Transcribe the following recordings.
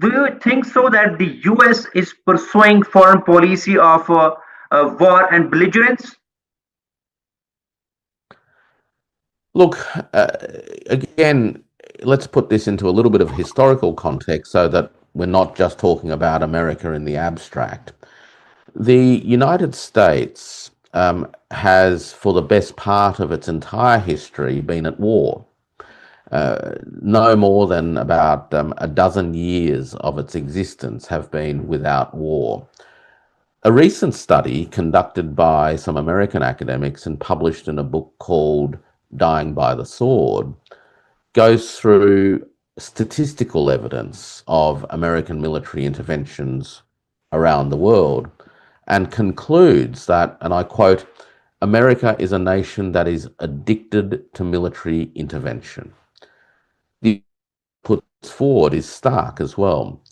Do you think so that the US is pursuing foreign policy of war and belligerence? Look, again, let's put this into a little bit of historical context so that we're not just talking about America in the abstract. The United States has, for the best part of its entire history, been at war. No more than about a dozen years of its existence have been without war. A recent study conducted by some American academics and published in a book called Dying by the Sword goes through statistical evidence of American military interventions around the world and concludes that, and I quote, America is a nation that is addicted to military intervention. The puts forward is stark as well.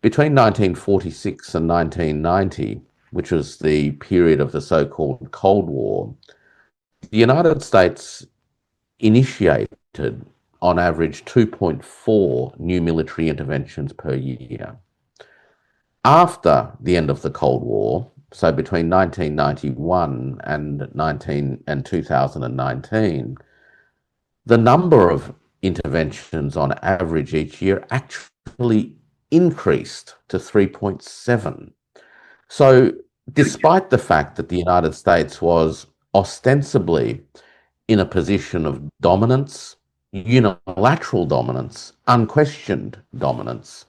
Between 1946 and 1990, which was the period of the so-called Cold War, the United States initiated on average 2.4 new military interventions per year. After the end of the Cold War, so between 1991 and 2019, the number of interventions on average each year actually increased to 3.7. So, despite the fact that the United States was ostensibly in a position of dominance, unilateral dominance, unquestioned dominance,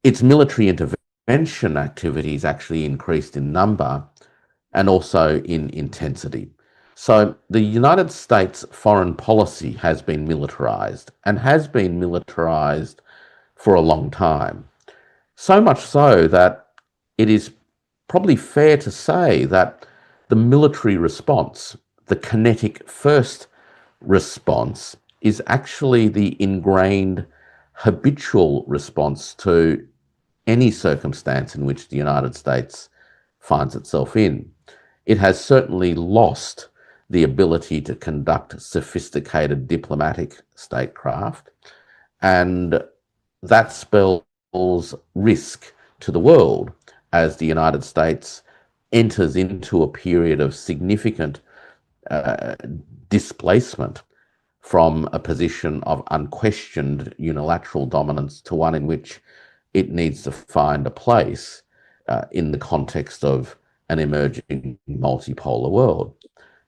its military intervention activities actually increased in number and also in intensity. So the United States foreign policy has been militarized and has been militarized for a long time. So much so that it is probably fair to say that the military response, the kinetic first response, is actually the ingrained habitual response to any circumstance in which the United States finds itself in. It has certainly lost the ability to conduct sophisticated diplomatic statecraft, and that spells risk to the world as the United States enters into a period of significant uh, displacement from a position of unquestioned unilateral dominance to one in which it needs to find a place in the context of an emerging multipolar world.